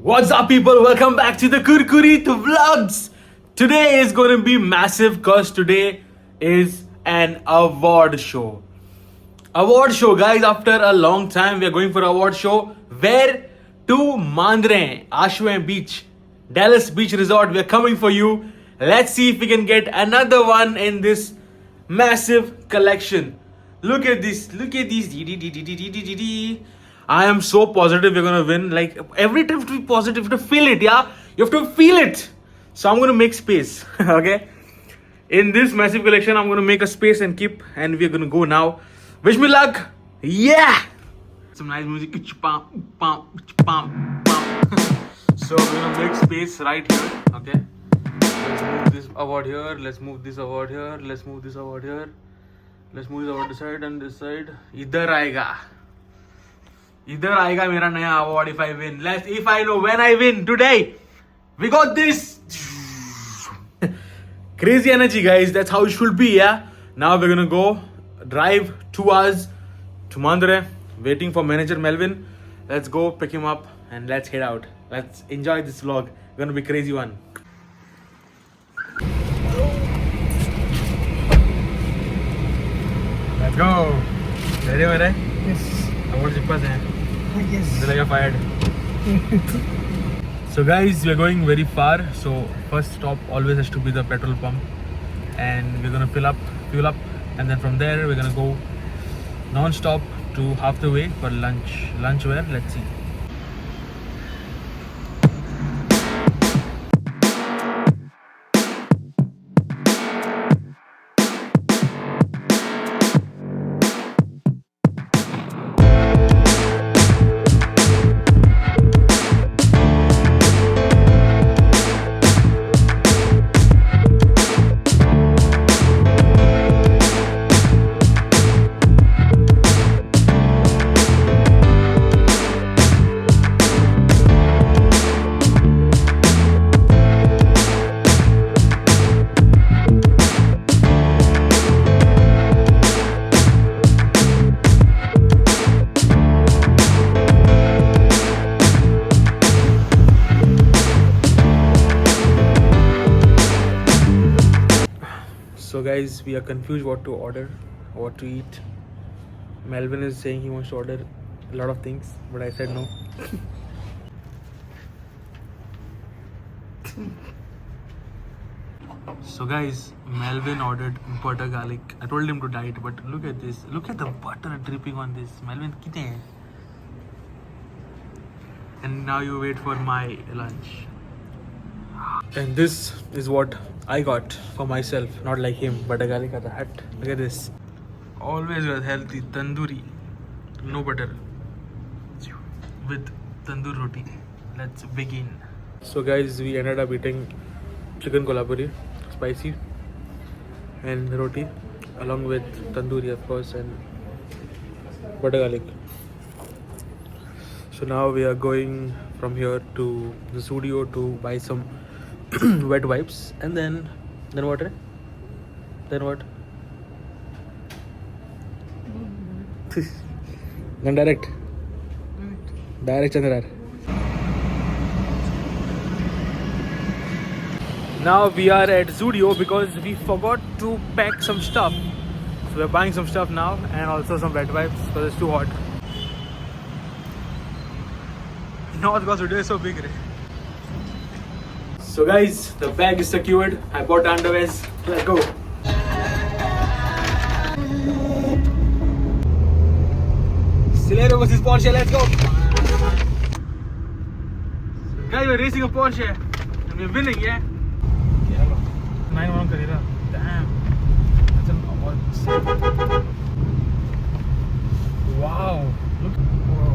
What's up, people? Welcome back to the Kurkurit Vlogs. Today is going to be massive because today is an award show. Award show, guys. After a long time, we are going for award show. Where? To Mandre, Ashway Beach, Dallas Beach Resort. We are coming for you. Let's see if we can get another one in this massive collection. Look at this. Look at this. I am so positive we're gonna win. Like every time, to be positive, you have to feel it. Yeah, you have to feel it. So I'm gonna make space. Okay. In this massive collection, I'm gonna make a space and keep, and we're gonna go now. Wish me luck. Yeah. Some nice music. So we're gonna make space right here. Okay. Let's move this award here. Let's move this award here. Let's move this award here. Let's move this award this side and this side. इधर आएगा मेरा नया award if I win. If I know when I win today. We got this. Crazy energy, guys. That's how it should be, yeah. Now we're gonna go drive 2 hours to Mandre, waiting for manager Melvin. Let's go pick him up and let's head out. Let's enjoy this vlog. Gonna be crazy one. Let's go. Ready, ready? Yes. Awards के पास हैं. Yes. Like you're fired. So guys, we're going very far. So first stop always has to be the petrol pump, and we're gonna fuel up, and then from there we're gonna go non-stop to half the way for lunch. Lunch where? Let's see. So guys, we are confused what to order, what to eat. Melvin is saying he wants to order a lot of things, but I said no. So guys, Melvin ordered butter garlic. I told him to diet, but look at this. Look at the butter dripping on this. Melvin, kitne hai? And now you wait for my lunch. And this is what I got for myself, not like him, but a garlic at the hut. Look at this. Always with healthy tandoori, no butter, with tandoor roti. Let's begin. So guys, we ended up eating chicken kolhapuri, spicy, and roti, along with tandoori of course, and butter garlic. So now we are going from here to the studio to buy some wet wipes, and then what? Then what? Then direct Chandrar. Now we are at Zudio because we forgot to pack some stuff. So we're buying some stuff now and also some wet wipes because it's too hot. North because Zudio is so big, right? So guys, the bag is secured. I bought the underwears. Let's go. Celerio versus Porsche. Let's go. Guys, we're racing a Porsche and we're winning, yeah? 9-1 Carrera. Damn. That's an award. Wow. Look. Whoa.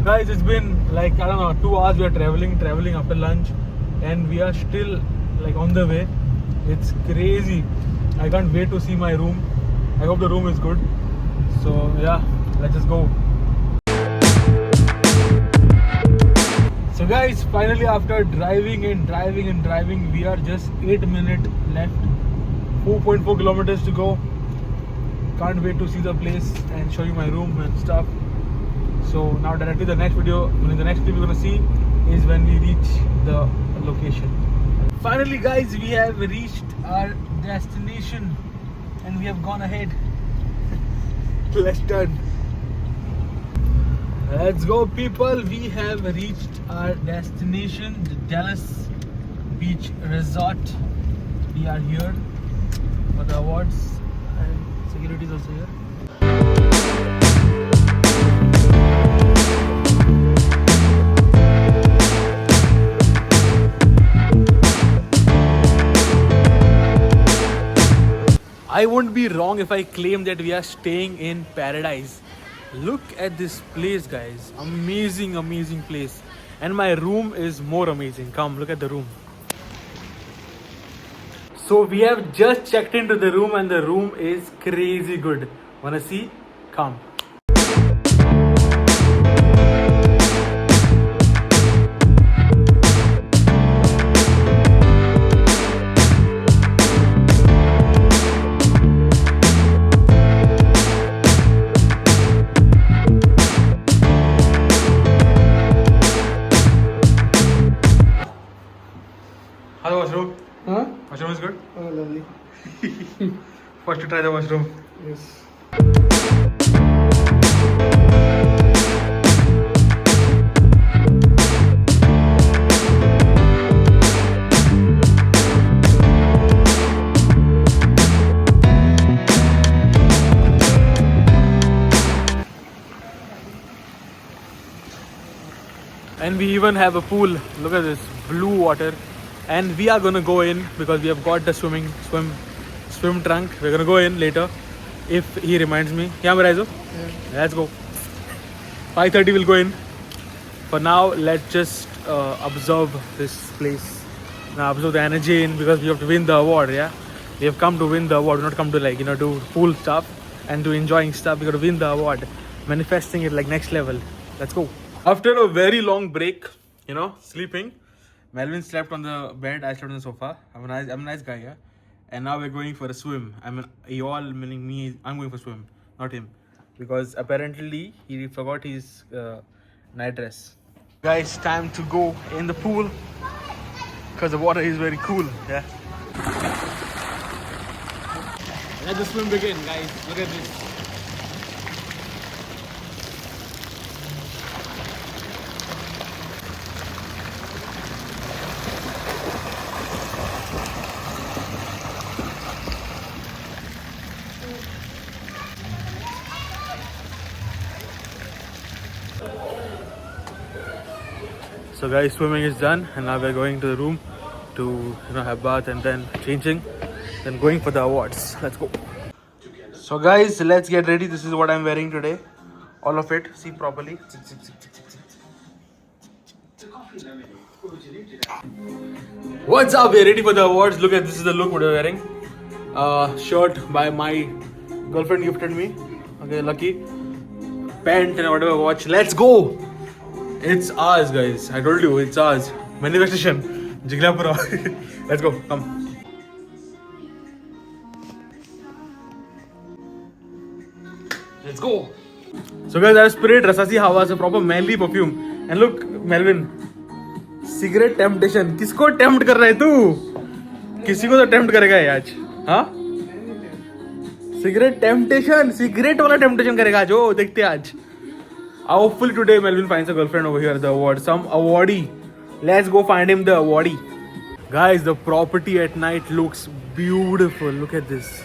Guys, it's been like, I don't know, 2 hours we are traveling after lunch, and we are still like on the way. It's crazy. I can't wait to see my room. I hope the room is good. So yeah, let's just go. So guys, finally after driving, we are just 8 minutes left. 4.4 kilometers to go. Can't wait to see the place and show you my room and stuff. So now directly the next video, the next clip you're gonna see is when we reach the location. Finally guys, we have reached our destination and we have gone ahead. Let's turn. Let's go people, we have reached our destination, the Dallas Beach Resort. We are here for the awards and security is also here. I won't be wrong if I claim that we are staying in paradise. Look at this place guys, amazing, amazing place. And my room is more amazing. Come look at the room. So we have just checked into the room and the room is crazy good. Wanna see? Come. How the washroom? Huh? Washroom is good? Oh, lovely. First to try the washroom. Yes. And we even have a pool. Look at this blue water. And we are gonna go in because we have got the swim trunk. We're gonna go in later if he reminds me. Yeah, Maraizo? Yeah. Let's go. 5:30 we'll go in. For now, let's just observe this place. Now observe the energy in because we have to win the award. Yeah, we have come to win the award, not come to do pool stuff and do enjoying stuff. We got to win the award, manifesting it like next level. Let's go. After a very long break, sleeping. Melvin slept on the bed, I slept on the sofa. I'm a nice guy, yeah. And now we're going for a swim. Y'all meaning me, I'm going for a swim, not him. Because apparently he forgot his night dress. Guys, time to go in the pool. Because the water is very cool, yeah. Let the swim begin, guys. Look at this. So guys, swimming is done and now we're going to the room to have bath and then changing, then going for the awards. Let's go. So guys, let's get ready. This is what I'm wearing today. All of it. See properly. What's up? We're ready for the awards. Look at this is the look what we're wearing. Shirt by my girlfriend gifted me. Okay, lucky. Pant and whatever watch. Let's go. It's ours, guys. I told you, it's ours. Manifestation. Jiglapura. Let's go. Come. Let's go. So guys, I sprayed Rasasi Hawa, a proper manly perfume. And look, Melvin. Cigarette temptation. किसको tempt कर रहा है तू? किसी को तो tempt करेगा ये आज. हाँ? Cigarette temptation. Cigarette वाला temptation करेगा आज. ओ देखते हैं आज. Hopefully today Melvin finds a girlfriend over here at the award. Some awardee. Let's go find him the awardee. Guys, the property at night looks beautiful. Look at this.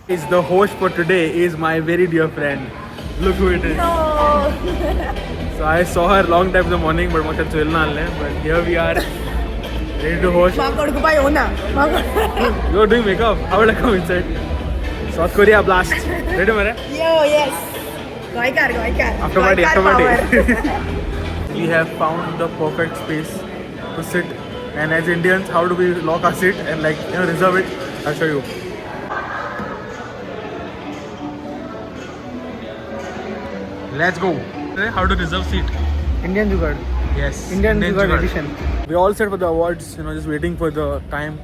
Is the host for today is my very dear friend. Look who it is. No. So I saw her long time in the morning, but here we are. Ready to host. You're doing makeup. How will I come inside? South Korea blast. Ready, Mare? Yo, yes. After party. We have found the perfect space to sit. And as Indians, how do we lock our seat and reserve it? I'll show you. Let's go. How to reserve seat? Indian Jugaad. Yes. Indian Jugaad edition. We all set for the awards, just waiting for the time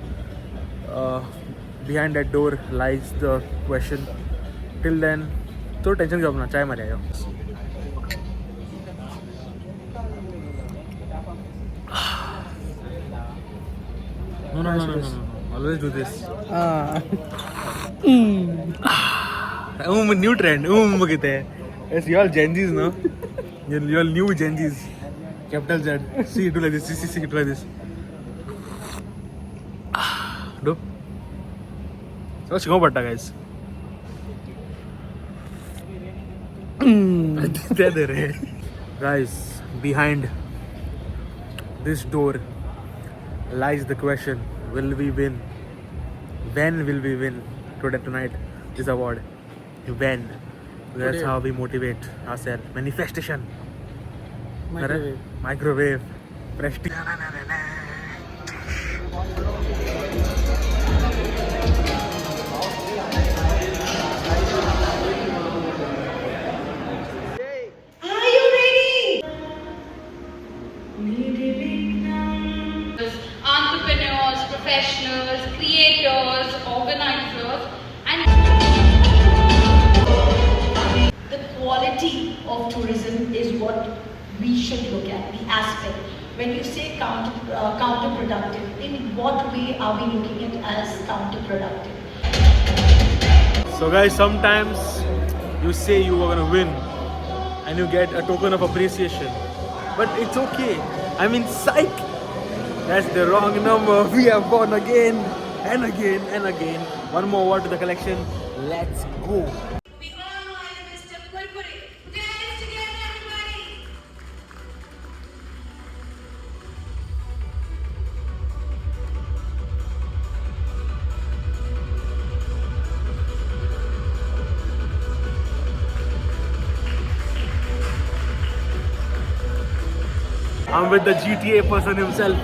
behind that door lies the question. Till then, तो tension क्यों अपना चाय मारे आयो. No. Always do this. New trend. कहते हैं. Yes, you all Gen Zs, no? You all new Gen Zs. Capital Z. See, do like this. See, do like this. Do. So, go batta, guys. There. Guys, behind this door lies the question: will we win? When will we win tonight this award? When? That's how we motivate ourselves. Manifestation. Microwave. Prestige. Entrepreneurs, professionals, creators, organizers, and the quality of tourism is what we should look at, the aspect. When you say counterproductive, in what way are we looking at as counterproductive? So guys, sometimes you say you are gonna win and you get a token of appreciation. But it's okay. I mean, psych! That's the wrong number. We have won again and again and again. One more award to the collection. Let's go. We all know I'm Mr. Kurkure. Put your hands together, everybody. I'm with the GTA person himself,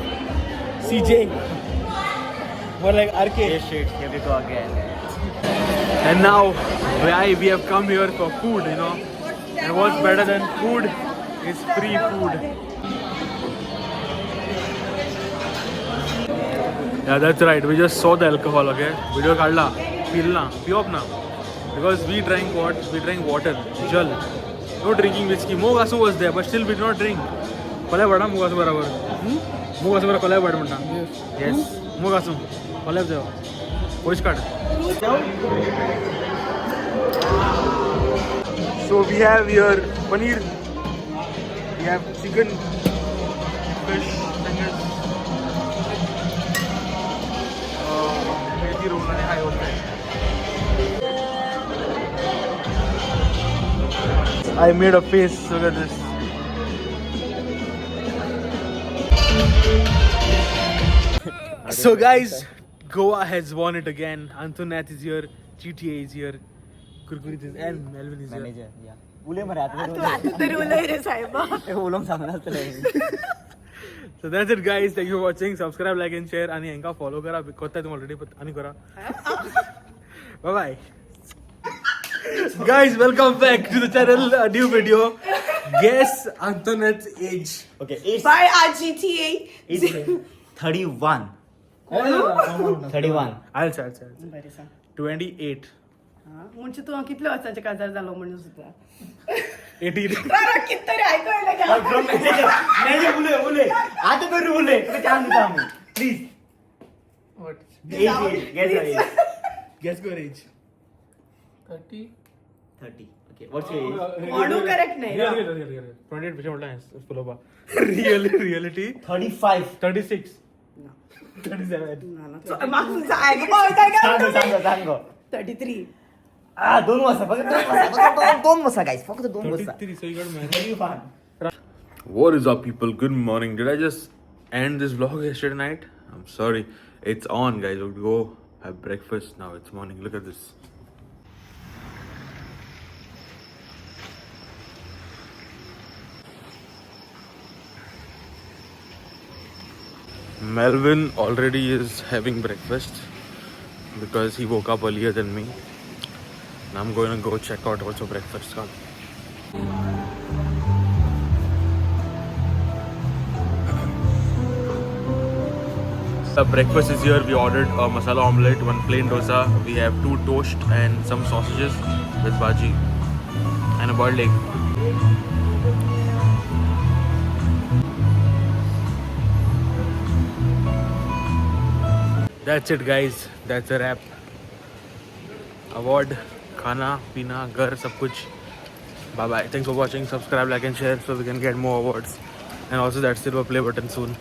CJ. More like RK. Hey shit, here we go again. And now we have come here for food, you know. And what's better than food is free food. Yeah, that's right. We just saw the alcohol, okay? Video kadla, pilna, piop na. Because we drank what? We drank water, jal. No drinking whiskey. Mogasu was there, but still we did not drink. Kolay bada Mogasu barabar. Mogasu barabar kolay bada manta. Yes. Mogasu. Kolay bada. Voice card. So we have here paneer. We have chicken, fish, fingers. Methi roll and high hote. I made a face. Look at this. So guys, Goa has won it again. Antoinette is here, GTA is here, Kurkurit is and Melvin is here. Manager, yeah. उले मरे आते So that's it guys. Thank you for watching. Subscribe, like and share. आणि यांका follow करा. कोणता तुम already आणि करा. Bye bye. Guys, welcome back to the channel. A new video. Guess Antoinette's age. Okay, it's By our GTA. it's 31. 31. I'll say. 28. म्हणजे तू कितले वर्सांचे काजार झालो म्हणून सुद्धा 18. कितरी ऐकूयला का Manager बोले आता करू बोले तो चांद देता हूँ please. What? Guess your age. Guess your age. 30. 30. Okay, what's your age? म्हणू करेक्ट नाही Real. 28 पेक्षा मोठा आहे पुलोबा. Reality 35. 36. 37. सांगो. 33 दोन वर्ष फक्त दोन वर्ष guys फक्त 2 वर्ष 33, so you got married. 31. What is up, people? Good morning. Did I just end this vlog yesterday night? I'm sorry. It's on, guys. We'll go have breakfast now. It's morning. Look at this. Melvin already is having breakfast because he woke up earlier than me. And I'm going to go check out what's for breakfast called. The breakfast is here. We ordered a masala omelette, one plain dosa. We have 2 toast and some sausages with bhaji and a boiled egg. That's it, guys. That's a wrap. Award, khana, pina, ghar, sab kuch. Bye bye. Thanks for watching. Subscribe, like and share so we can get more awards. And also that silver play button soon.